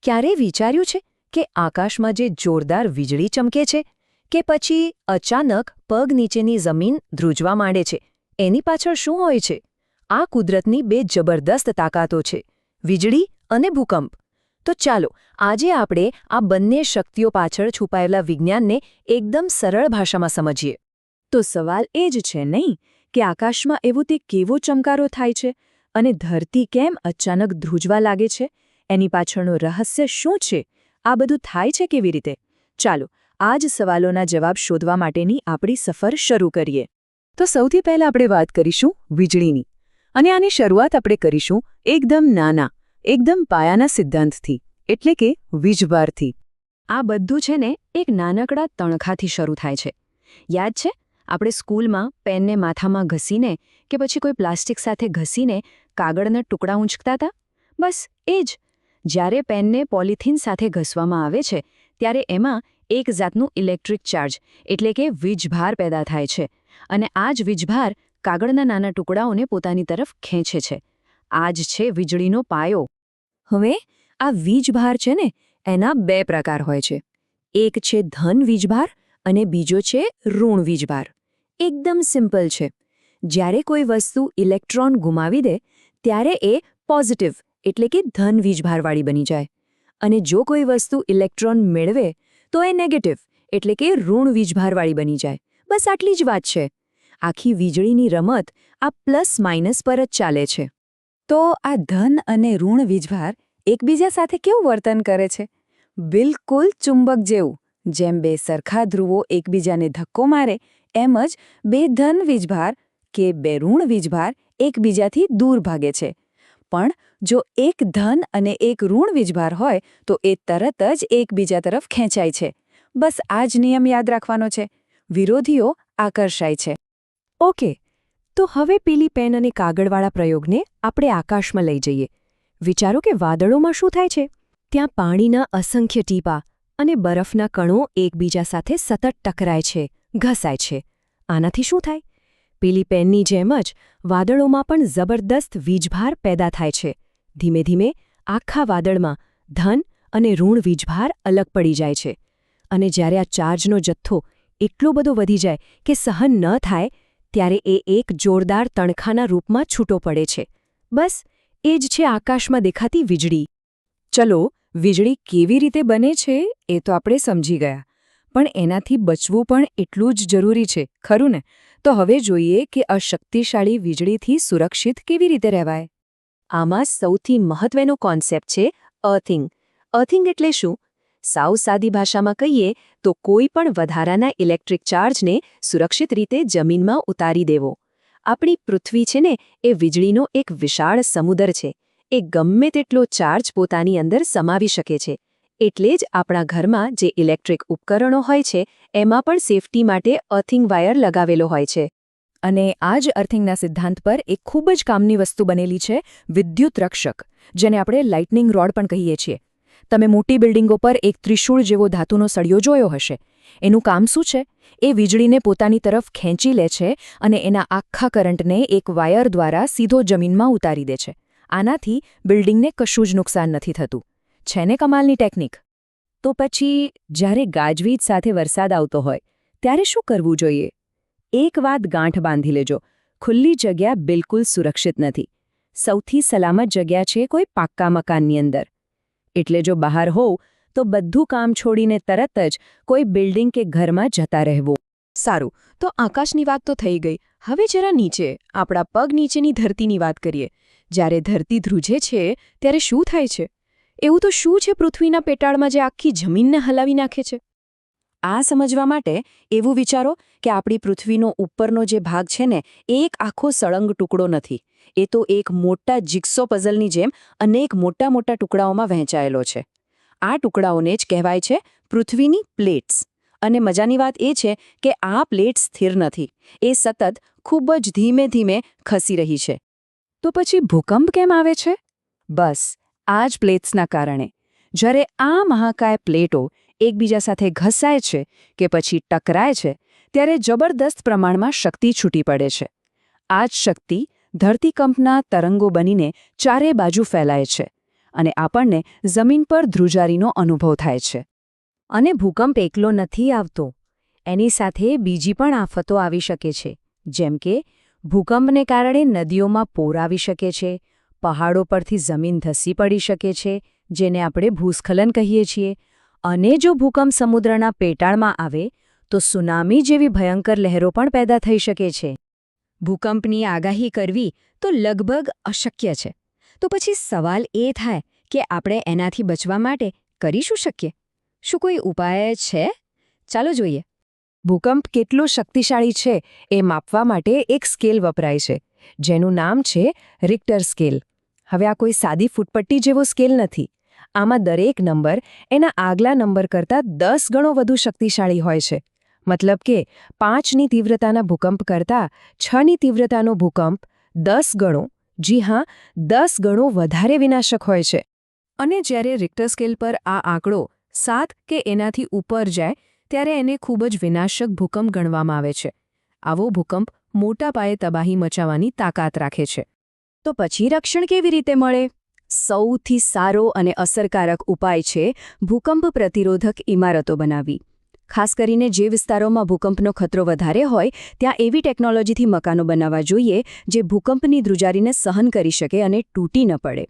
ક્યારેય વિચાર્યું છે કે આકાશમાં જે જોરદાર વીજળી ચમકે છે કે પછી અચાનક પગ નીચેની જમીન ધ્રુજવા માંડે છે એની પાછળ શું હોય છે? આ કુદરતની બે જબરદસ્ત તાકાતો છે, વીજળી અને ભૂકંપ. તો ચાલો આજે આપણે આ બંને શક્તિઓ પાછળ છુપાયેલા વિજ્ઞાનને એકદમ સરળ ભાષામાં સમજીએ. તો સવાલ એ જ છે નહીં કે આકાશમાં એવો તે કેવો ચમકારો થાય છે અને ધરતી કેમ અચાનક ધ્રુજવા લાગે છે? એની પાછળનું રહસ્ય શું છે? આ બધું થાય છે કેવી રીતે? ચાલો આ જ સવાલોના જવાબ શોધવા માટેની આપણી સફર શરૂ કરીએ. તો સૌથી પહેલાં આપણે વાત કરીશું વીજળીની. અને આની શરૂઆત આપણે કરીશું એકદમ નાના, એકદમ પાયાના સિદ્ધાંતથી, એટલે કે વીજભારથી. આ બધું છે ને એક નાનકડા તણખાથી શરૂ થાય છે. યાદ છે આપણે સ્કૂલમાં પેનને માથામાં ઘસીને કે પછી કોઈ પ્લાસ્ટિક સાથે ઘસીને કાગળના ટુકડા ઊંચકતા હતા? બસ એ જ. જ્યારે પેનને પોલિથીન સાથે ઘસવામાં આવે છે ત્યારે એમાં એક જાતનું ઇલેક્ટ્રિક ચાર્જ એટલે કે વીજભાર પેદા થાય છે અને આ જ વીજભાર કાગળના નાના ટુકડાઓને પોતાની તરફ ખેંચે છે. આ જ છે વીજળીનો પાયો. હવે આ વીજભાર છે ને એના બે પ્રકાર હોય છે. એક છે ધન વીજભાર અને બીજો છે ઋણ વીજભાર. એકદમ સિમ્પલ છે. જ્યારે કોઈ વસ્તુ ઇલેક્ટ્રોન ગુમાવી દે ત્યારે એ પોઝિટિવ એટલે કે ધન વીજભારવાળી બની જાય અને જો કોઈ વસ્તુ ઇલેક્ટ્રોન મેળવે તો એ નેગેટિવ એટલે કે ઋણ વીજભારવાળી બની જાય. બસ આટલી જ વાત છે. આખી વીજળીની રમત આ પ્લસ માઇનસ પર જ ચાલે છે. તો આ ધન અને ઋણ વીજભાર એકબીજા સાથે કેવું વર્તન કરે છે? બિલકુલ ચુંબક જેવું. જેમ બે સરખા ધ્રુવો એકબીજાને ધક્કો મારે એમ જ બે ધન વીજભાર કે બે ઋણ વીજભાર એકબીજાથી દૂર ભાગે છે. પણ જો એક ધન અને એક ઋણ વીજભાર હોય તો એ તરત જ એકબીજા તરફ ખેંચાય છે. બસ આ જ નિયમ યાદ રાખવાનો છે. વિરોધીઓ આકર્ષાય છે. ઓકે, તો હવે પેલી પેન અને કાગળવાળા પ્રયોગને આપણે આકાશમાં લઈ જઈએ. વિચારો કે વાદળોમાં શું થાય છે? ત્યાં પાણીના અસંખ્ય ટીપાં અને બરફના કણો એકબીજા સાથે સતત ટકરાય છે, ઘસાય છે. આનાથી શું થાય? પેલી પેનની જેમ જ વાદળોમાં પણ જબરદસ્ત વીજભાર પેદા થાય છે. ધીમે ધીમે આખા વાદળમાં ધન અને ઋણ વીજભાર અલગ પડી જાય છે. અને જ્યારે આ ચાર્જનો જથ્થો એટલો બધો વધી જાય કે સહન ન થાય ત્યારે એ એક જોરદાર તણખાના રૂપમાં છૂટો પડે છે. બસ એ જ છે આકાશમાં દેખાતી વીજળી. ચલો, વીજળી કેવી રીતે બને છે એ તો આપણે સમજી ગયા, પણ એનાથી બચવું પણ એટલું જ જરૂરી છે, ખરું ને? તો હવે જોઈએ કે આ શક્તિશાળી વીજળીથી સુરક્ષિત કેવી રીતે રહેવાય. આમાં સૌથી મહત્વનો કોન્સેપ્ટ છે અર્થિંગ. અર્થિંગ એટલે શું? સાવ સાદી ભાષામાં કહીએ તો કોઈ પણ વધારાના ઇલેક્ટ્રિક ચાર્જને સુરક્ષિત રીતે જમીનમાં ઉતારી દેવો. આપણી પૃથ્વી છે ને એ વીજળીનો એક વિશાળ સમુદ્ર છે. એ ગમે તેટલો ચાર્જ પોતાની અંદર સમાવી શકે છે. એટલે જ આપણા ઘરમાં જે ઇલેક્ટ્રિક ઉપકરણો હોય છે એમાં પણ સેફટી માટે અર્થિંગ વાયર લગાવેલો હોય છે. અને આ જ અર્થિંગના સિદ્ધાંત પર એક ખૂબ જ કામની વસ્તુ બનેલી છે વિદ્યુત રક્ષક, જેને આપણે લાઇટનિંગ રોડ પણ કહીએ છીએ. તમે મોટી બિલ્ડિંગો પર એક ત્રિશૂળ જેવો ધાતુનો સળિયો જોયો હશે. એનું કામ શું છે? એ વીજળીને પોતાની તરફ ખેંચી લે છે અને એના આખા કરંટને એક વાયર દ્વારા સીધો જમીનમાં ઉતારી દે છે. આનાથી બિલ્ડિંગને કશું જ નુકસાન નથી થતું. છે ને કમાલની ટેકનિક? તો પછી જ્યારે ગાજવીજ સાથે વરસાદ આવતો હોય ત્યારે શું કરવું જોઈએ? એક વાત ગાંઠ બાંધી લેજો, ખુલ્લી જગ્યા બિલકુલ સુરક્ષિત નથી. સૌથી સલામત જગ્યા છે કોઈ પાક્કા મકાનની અંદર. એટલે જો બહાર હોવ તો બધું કામ છોડીને તરત જ કોઈ બિલ્ડિંગ કે ઘરમાં જતા રહેવું. સારું, તો આકાશની વાત તો થઈ ગઈ. હવે જરા નીચે, આપણા પગ નીચેની ધરતીની વાત કરીએ. જ્યારે ધરતી ધ્રુજે છે ત્યારે શું થાય છે? એવું તો શું છે પૃથ્વીના પેટાળમાં જે આખી જમીનને હલાવી નાખે છે? આ સમજવા માટે એવું વિચારો કે આપણી પૃથ્વીનો ઉપરનો જે ભાગ છે ને એ એક આખો સળંગ ટુકડો નથી. એ તો એક મોટા જિગ્સો પઝલની જેમ અનેક મોટા મોટા ટુકડાઓમાં વહેંચાયેલો છે. આ ટુકડાઓને જ કહેવાય છે પૃથ્વીની પ્લેટ્સ. અને મજાની વાત એ છે કે આ પ્લેટ્સ સ્થિર નથી. એ સતત ખૂબ જ ધીમે ધીમે ખસી રહી છે. તો પછી ભૂકંપ કેમ આવે છે? બસ આ જ પ્લેટ્સના કારણે. જ્યારે આ મહાકાય પ્લેટો એકબીજા સાથે ઘસાય છે કે પછી ટકરાય છે ત્યારે જબરદસ્ત પ્રમાણમાં શક્તિ છૂટી પડે છે. આ જ શક્તિ ધરતીકંપના તરંગો બનીને ચારે બાજુ ફેલાય છે. અને આપણને જમીન પર ધ્રુજારીનો અનુભવ થાય છે. અને ભૂકંપ એકલો નથી આવતો. એની સાથે બીજી પણ આફતો આવી શકે છે, જેમ કે ભૂકંપને કારણે નદીઓમાં પૂર આવી શકે છે, પહાડો પરથી જમીન ધસી પડી શકે છે, જેને આપણે ભૂસ્ખલન કહીએ છીએ, અને જો ભૂકંપ સમુદ્રના પેટાળમાં આવે તો સુનામી જેવી ભયંકર લહેરો પણ પેદા થઈ શકે છે. ભૂકંપની આગાહી કરવી તો લગભગ અશક્ય છે. તો પછી સવાલ એ થાય કે આપણે એનાથી બચવા માટે કરી શું શકીએ? શું કોઈ ઉપાય છે? ચાલો જોઈએ. ભૂકંપ કેટલો શક્તિશાળી છે એ માપવા માટે એક સ્કેલ વપરાય છે, જેનું નામ છે રિક્ટર સ્કેલ. હવે આ કોઈ સાદી ફૂટપટ્ટી જેવો સ્કેલ નથી. આમાં દરેક નંબર એના આગલા નંબર કરતાં 10 ગણો વધુ શક્તિશાળી હોય છે. મતલબ કે 5ની તીવ્રતાના ભૂકંપ કરતાં 6ની તીવ્રતાનો ભૂકંપ 10 ગણો, જી હા, 10 ગણો વધારે વિનાશક હોય છે. અને જ્યારે રિક્ટર સ્કેલ પર આ આંકડો 7 કે એનાથી ઉપર જાય ત્યારે એને ખૂબ જ વિનાશક ભૂકંપ ગણવામાં આવે છે. આવો ભૂકંપ મોટા પાયે તબાહી મચાવવાની તાકાત રાખે છે. તો પછી રક્ષણ કેવી રીતે મળે? સૌથી સારો અને અસરકારક ઉપાય છે ભૂકંપ પ્રતિરોધક ઇમારતો બનાવવી. ખાસ કરીને જે વિસ્તારોમાં ભૂકંપનો ખતરો વધારે હોય ત્યાં એવી ટેકનોલોજીથી મકાનો બનાવવા જોઈએ જે ભૂકંપની ધ્રુજારીને સહન કરી શકે અને તૂટી ન પડે.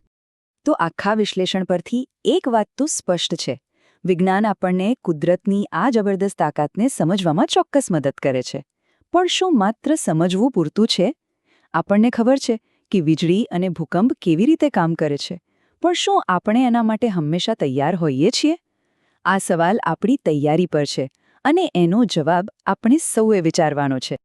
તો આખા વિશ્લેષણ પરથી એક વાત તો સ્પષ્ટ છે. વિજ્ઞાન આપણને કુદરતની આ જબરદસ્ત તાકાતને સમજવામાં ચોક્કસ મદદ કરે છે. પણ શું માત્ર સમજવું પૂરતું છે? આપણને ખબર છે કે વીજળી અને ભૂકંપ કેવી રીતે કામ કરે છે, પણ શું આપણે એના માટે હંમેશા તૈયાર હોઈએ છીએ? આ સવાલ આપણી તૈયારી પર છે, અને એનો જવાબ આપણે સૌએ વિચારવાનો છે.